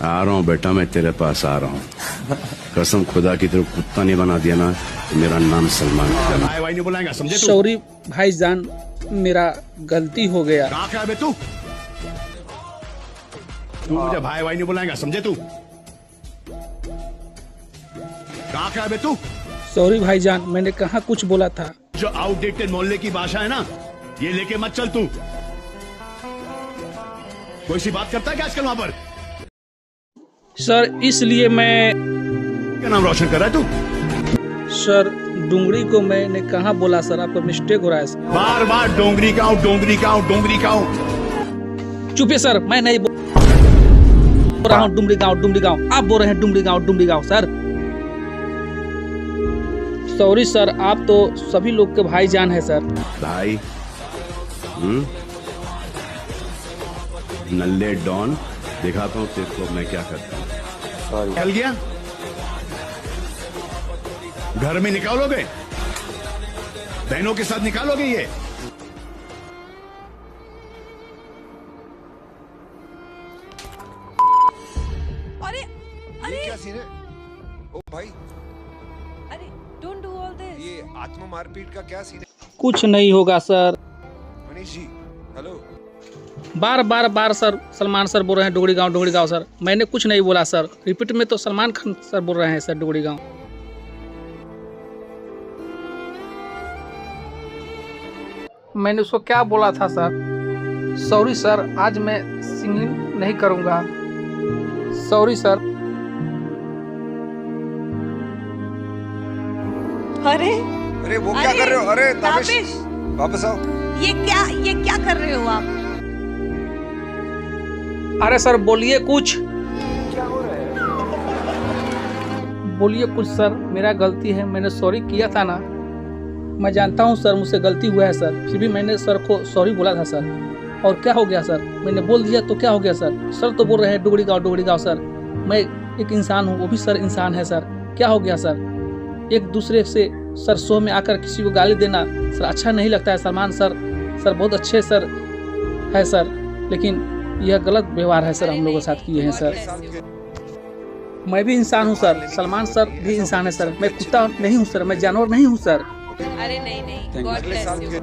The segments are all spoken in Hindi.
आ रहा हूँ बेटा, मैं तेरे पास आ रहा हूँ। कसम खुदा की तरफ कुत्ता नहीं बना दिया ना तो मेरा नाम सलमान खान। भाई नहीं बुलाएगा, समझे तू? सॉरी भाईजान, मेरा गलती हो गया। कहाँ क्या बे तू मुझे भाई नहीं बुलाएगा, समझे तू? कहाँ क्या बे तू? सॉरी भाईजान, मैंने कहाँ कुछ बोला था। जो आउटडेटेड मोहल्ले की भाषा है ना, ये लेके मत चल तू। कोई सी बात करता है क्या आजकल वहां पर? सर इसलिए मैं क्या नाम रोशन कर रहा है तू? सर डूंगरी को मैंने कहाँ बोला सर, आपका मिस्टेक हो रहा है सर। बार बार डोंगरी का हूँ, डोंगरी का हूँ, डोंगरी का हूँ। चुपिए सर, मैं नहीं बोल रहा हूँ डुमरी गाँव, डुमरी गाँव। आप बोल रहे हैं डुमरी गाँव, डुमरी गाँव। सर सॉरी सर, आप तो सभी लोग के भाईजान है सर। भाई नल्ले डॉन, दिखाता हूँ तेरे को मैं क्या करता हूँ। निकल गया? घर में निकालोगे? बहनों के साथ निकालोगे ये? अरे अरे क्या सीन है? ओ भाई, अरे डोंट डू ऑल दिस। ये आत्मा मारपीट का क्या सीन है? कुछ नहीं होगा सर। मनीष जी, हेलो। बार सर सलमान सर बोल रहे हैं डोगरी गांव सर। मैंने कुछ नहीं बोला सर। रिपीट में तो सलमान खान सर बोल रहे हैं सर डोगरी गांव। मैंने उसको क्या बोला था सर? सॉरी सर, आज मैं सिंगिंग नहीं करूंगा। Sorry sir. अरे अरे वो क्या कर रहे हो? अरे ताबिश, ताबिश, वापस आओ। ये क्या कर रहे हो आप? अरे सर बोलिए कुछ। क्या हो रहा है? बोलिए कुछ सर, मेरा गलती है, मैंने सॉरी किया था ना। मैं जानता हूँ सर, मुझसे गलती हुआ है सर, फिर भी मैंने सर को सॉरी बोला था सर। और क्या हो गया सर? मैंने बोल दिया तो क्या हो गया सर? सर तो बोल रहे हैं डोगरी गाँव सर। मैं एक इंसान हूँ, वो भी सर इंसान है सर। क्या हो गया सर? एक दूसरे से सर शो में आकर किसी को गाली देना सर अच्छा नहीं लगता है। सलमान सर बहुत अच्छे सर है सर, लेकिन यह गलत व्यवहार है सर हम लोगों के साथ किए हैं सर। मैं भी इंसान हूँ सर, सलमान सर भी इंसान है सर। मैं कुत्ता नहीं हूँ सर, मैं जानवर नहीं हूँ सर। अरे नहीं, गॉड अगले ब्लेस साल यू। के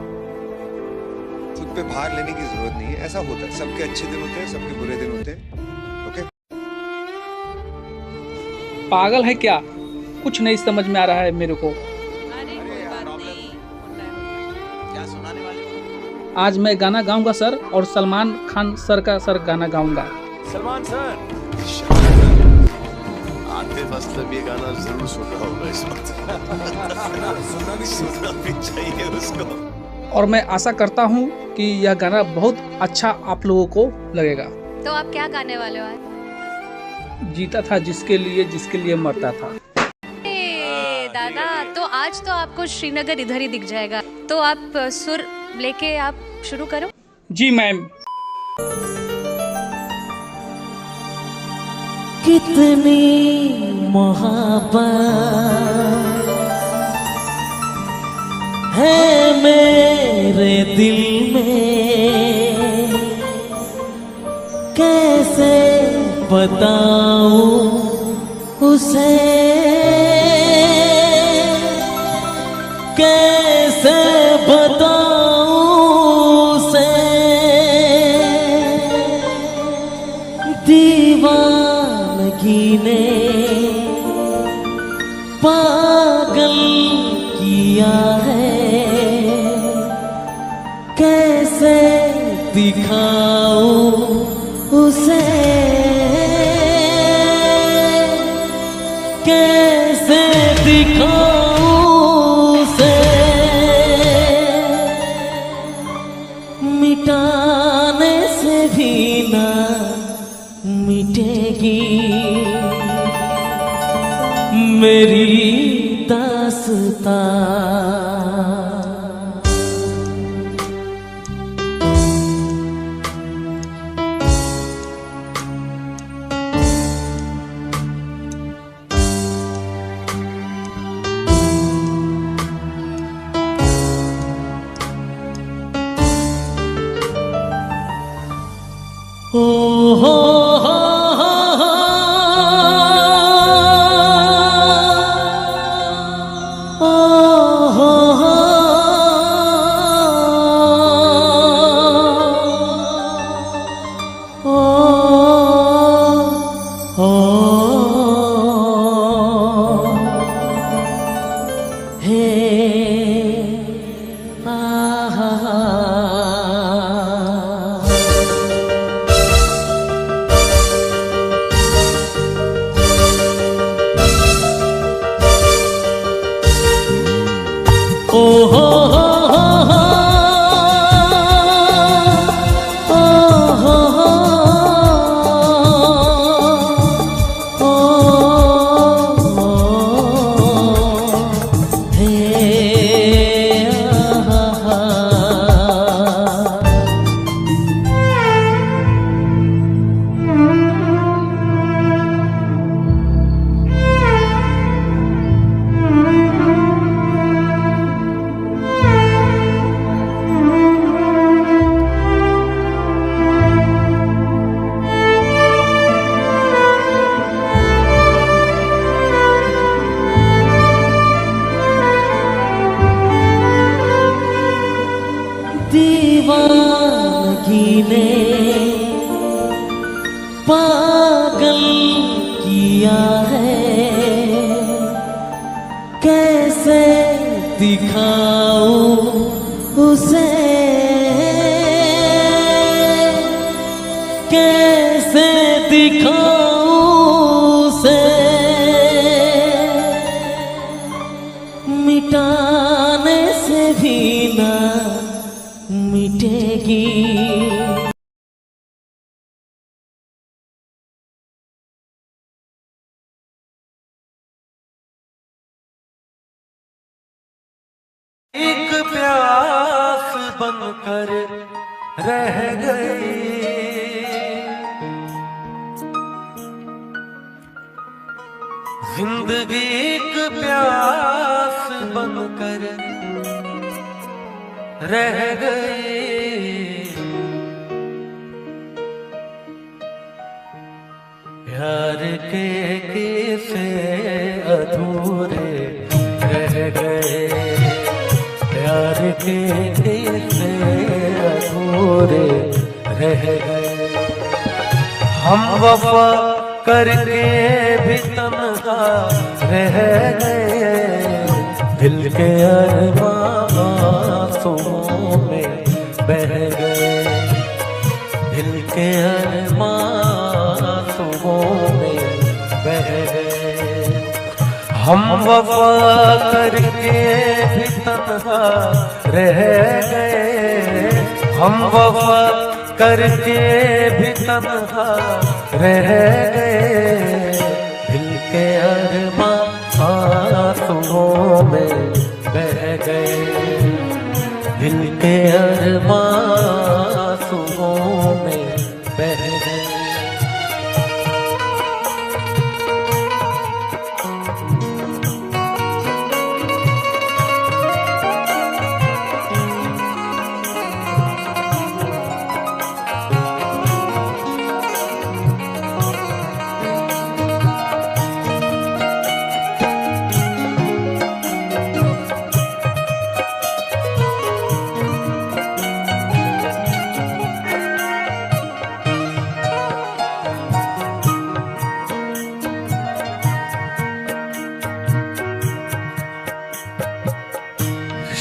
खुद पे भार लेने की जरूरत नहीं है। ऐसा होता है, सबके अच्छे दिन होते हैं, सबके बुरे दिन होते हैं। ओके? पागल है क्या? कुछ नहीं समझ में आ रहा है मेरे को। अरे कोई बात नहीं, होता है। क्या सुनाने वाले हो? आज मैं गाना गाऊंगा सर, और सलमान खान सर का सर गाना गाऊंगा। सलमान सर आते वक्त ये गाना जरूर सुन रहा होगा इस वक्त। सुनना भी चाहिए उसको। और मैं आशा करता हूँ कि यह गाना बहुत अच्छा आप लोगों को लगेगा। तो आप क्या गाने वाले हो आज? जीता था जिसके लिए मरता था। दादा, तो आज तो आपको श्रीनगर इधर ही दिख जाएगा। तो आप सुर लेके आप शुरू करो। जी मैम। कितनी मोहब्बत है मेरे दिल में, कैसे बताऊं उसे, कैसे बताऊं उसे। दीवानगी ने पागल किया है, कैसे दिखाऊं उसे, कैसे दिखाऊं उसे। मिटाने से भी ना मिटेगी मेरी दास्तां। ओ हो पागल किया है, कैसे दिखाऊं उसे, कैसे दिखाऊं उसे, मिटाने से भी ना मिटेगी। एक प्यास बनकर रह गई, जिंदगी एक प्यास बनकर रह गई। प्यार के किस्से अधूरे रह गए, प्यार के किस्से अधूरे रह गए। हम वफा करके भी तन्हा रह गए, दिल के अरमान आंसुओं में बह गए, दिल के अरमान आंसुओं में बह गए। हम वफा करके भी तन्हा रह गए, हम वफा करके भी तन्हा रह गए, दिल के अरमान आंसुओं में बह गए, दिल के अरमान आंसुओं में बह गए।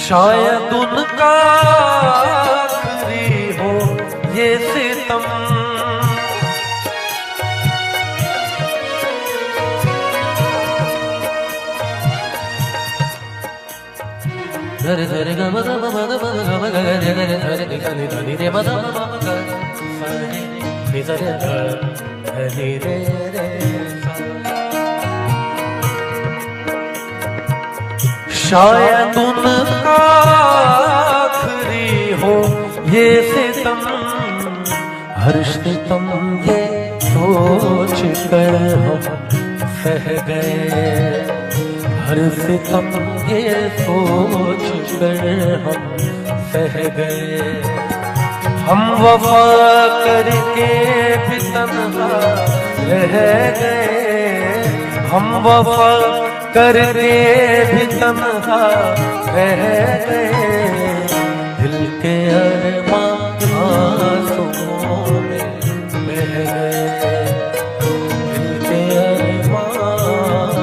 शायद उनका आखिरी हो ये सितम, धरे धरे ग म ग म ग म ग म ग रे रे धरे नि ध नि ध नि रे म ध म म ग नि ध रे ध नि रे रे। शायद उनका आखिरी हो ये सितम, हर सितम ये सोच कर हम सह गए, हर सितम ये सोच कर हम सह गए। हम वफा करके भी तन्हा रह गए, हम वफा करके भी तन्हा रह गए, दिल के अरमान आंसुओं में बह गए, दिल के अरमान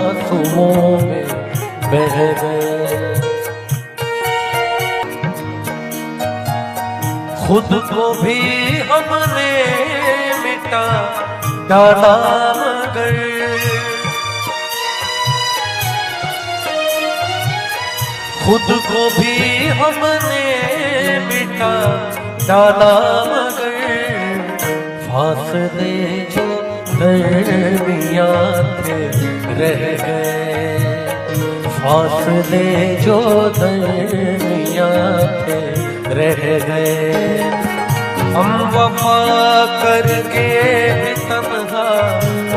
आंसुओं में बह गए। खुद को भी हमने मिटा डाला मगर, खुद को भी हमने मिटा डाला मगर, फासले जो दरमियां थे रह गए, फासले जो दरमियां थे रह गए। हम वफा करके भी तन्हा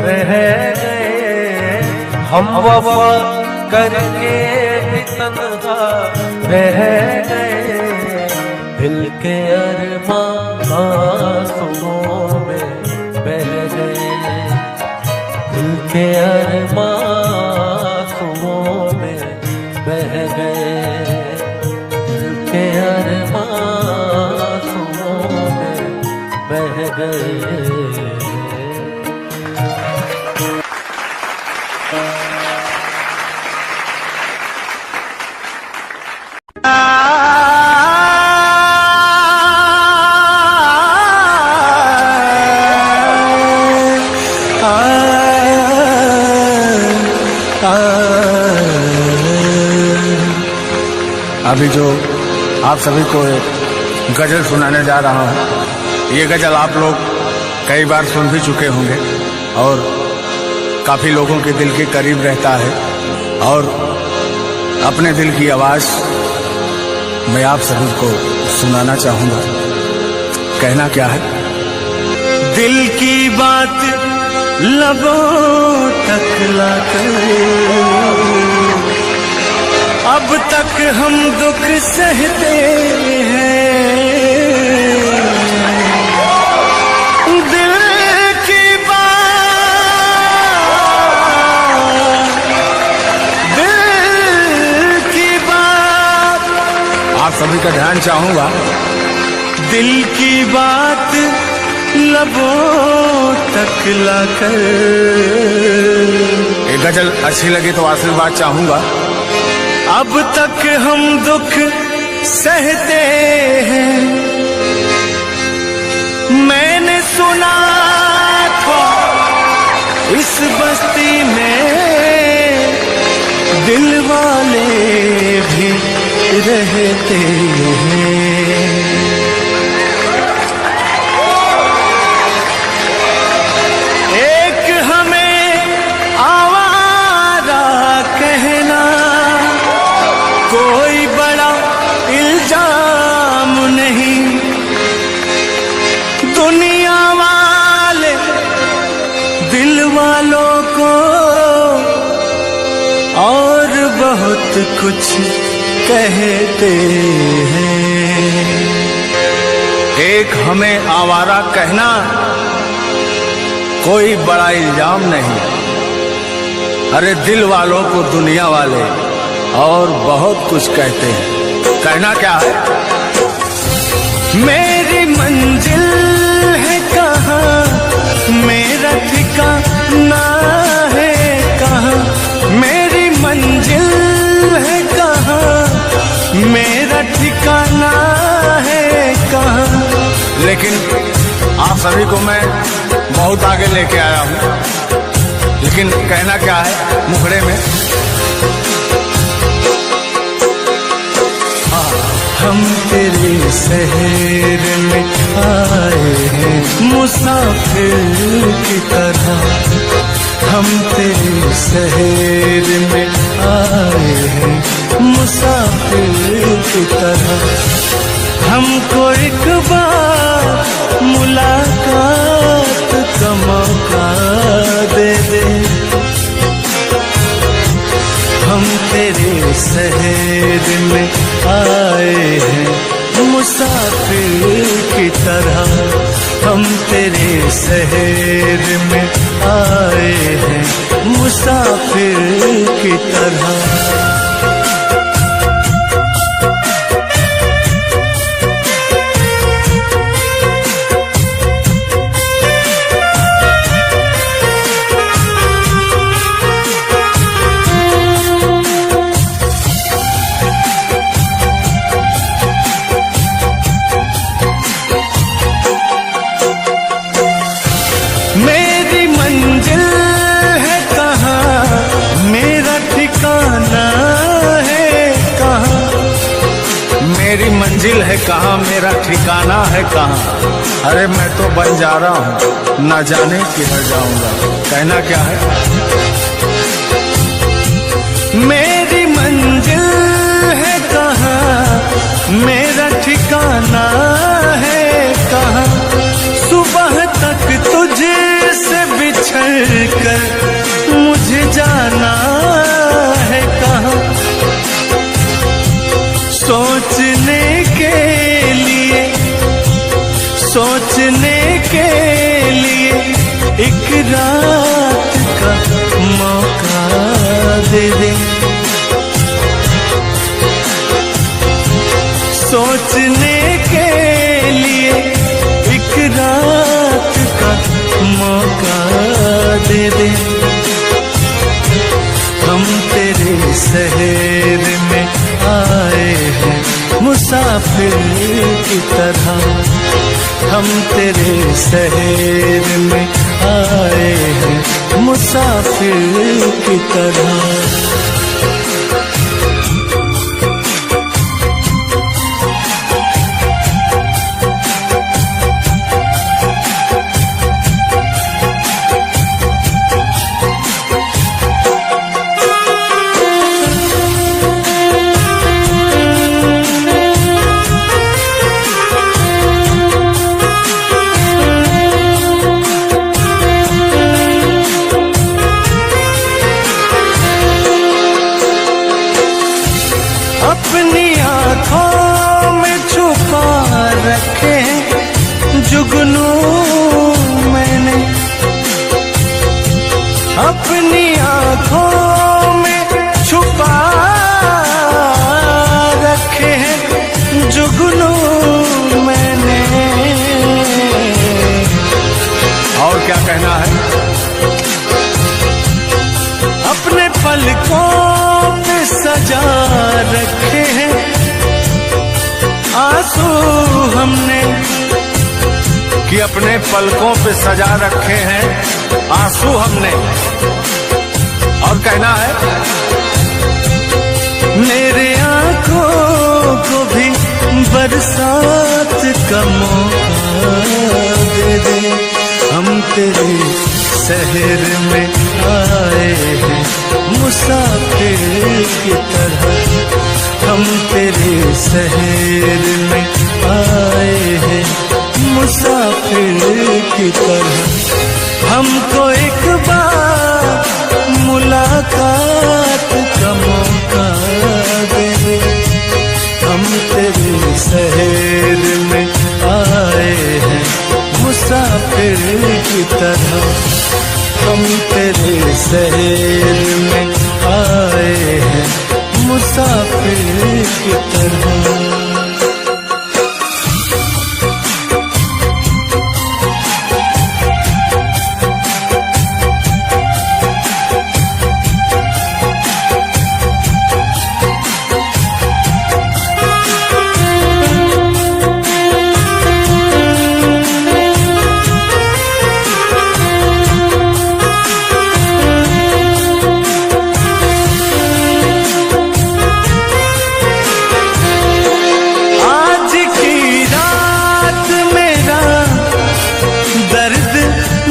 रह गए, हम वफा करके भी तन्हा रह गए, दिल के अरमान आंसुओं में बह गए, दिल के अरमान आंसुओं में बह गए, दिल के अरमान आंसुओं में बह गए। अभी जो आप सभी को एक गजल सुनाने जा रहा हूँ, ये गजल आप लोग कई बार सुन भी चुके होंगे और काफ़ी लोगों के दिल के करीब रहता है। और अपने दिल की आवाज़ मैं आप सभी को सुनाना चाहूँगा। कहना क्या है? दिल की बात लबों तक लाकर अब तक हम दुख सहते हैं। दिल की बात आप सभी का ध्यान चाहूंगा। दिल की बात लबों तक लाकर, ये गजल अच्छी लगी तो आशीर्वाद चाहूंगा। अब तक हम दुख सहते हैं, मैंने सुना था इस बस्ती में दिल वाले भी रहते हैं। कोई बड़ा इल्जाम नहीं, दुनिया वाले दिल वालों को और बहुत कुछ कहते हैं। एक हमें आवारा कहना कोई बड़ा इल्जाम नहीं, अरे दिल वालों को दुनिया वाले और बहुत कुछ कहते हैं। कहना क्या है? मेरी मंजिल है कहाँ, मेरा ठिकाना है कहाँ, मेरी मंजिल है कहाँ, मेरा ठिकाना है कहाँ। लेकिन आप सभी को मैं बहुत आगे लेके आया हूँ। लेकिन कहना क्या है मुखड़े में? हम तेरे शहर में आए हैं मुसाफिर की तरह, हम तेरे शहर में आए हैं मुसाफिर की तरह। हमको एक बार मुलाकात का मौका दे दे, हम तेरे शहर में आए हैं मुसाफिर की तरह, हम तेरे शहर में आए हैं मुसाफिर की तरह। मेरी मंजिल है कहाँ, मेरा ठिकाना है कहाँ, मेरी मंजिल है कहाँ, मेरा ठिकाना है कहाँ। अरे मैं तो बन जा रहा हूँ, न जाने किधर जाऊंगा। कहना क्या है? मेरी मंजिल है कहाँ, मेरा ठिकाना है कहाँ, सुबह तक तुझे से बिछड़ कर मुझे जाना है कहाँ। सोचने के लिए, सोचने के लिए एक रात का मौका दे दे, सोचने के लिए एक रात का मौका दे दे। हम तेरे शहर में आए हैं मुसाफिर की तरह, हम तेरे शहर में आए हैं मुसाफिर मुसाफिर की तरह। अपनी आँखों में छुपा रखे जुगनू मैंने, अपनी आँखों में छुपा रखे जुगनू मैंने। और क्या कहना है? अपने पलकों पे सजा रखे हैं आंसू हमने, कि अपने पलकों पे सजा रखे हैं आंसू हमने। और कहना है, मेरे आंखों को भी बरसात का मौका दे दे, हम तेरे शहर में आए हैं मुसाफिर की तरह। हम तेरे शहर में आए हैं मुसाफिर की तरह। हमको एक बार मुलाकात का मौका दे दे, हम तेरे शहर में आए हैं मुसाफिर की तरह। हम तेरे शहर में आए हैं मुसाफिर की तरह।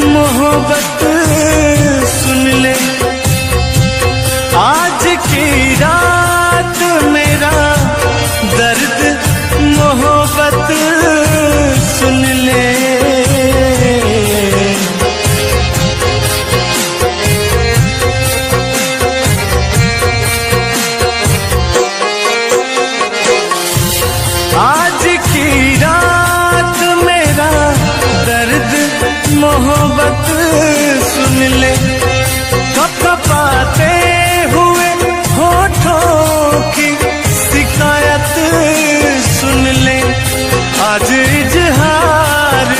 मोहब्बत सुन ले, आज की रात मेरा दर्द मोहब्बत सुन ले। आज की रात मेरा दर्द मोहब्बत सुन ले, कपकपाते हुए होठों की शिकायत सुन ले। आज इजहार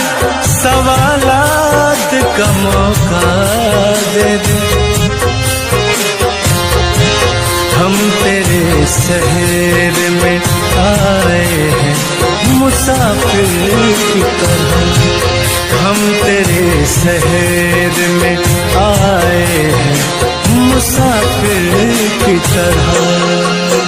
सवालात का मौका दे दे, हम तेरे शहर में आए हैं मुसाफिर की तरह। हम तेरे शहर में आए हैं मुसाफिर की तरह।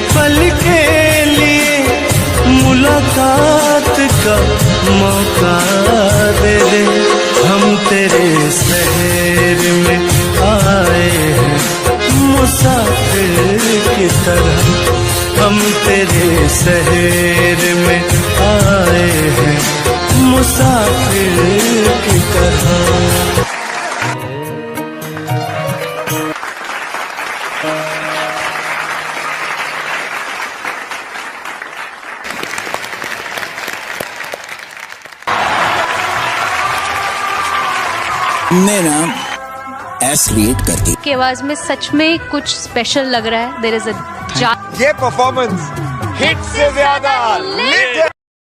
पल के लिए मुलाकात का मौका दे दे। हम तेरे शहर में आए हैं मुसाफिर की तरह। हम तेरे शहर में आए हैं मुसाफिर की तरह। मेरा एसलेट करती की आवाज में सच में कुछ स्पेशल लग रहा है। देयर इज अ ये परफॉर्मेंस हिट से ज्यादा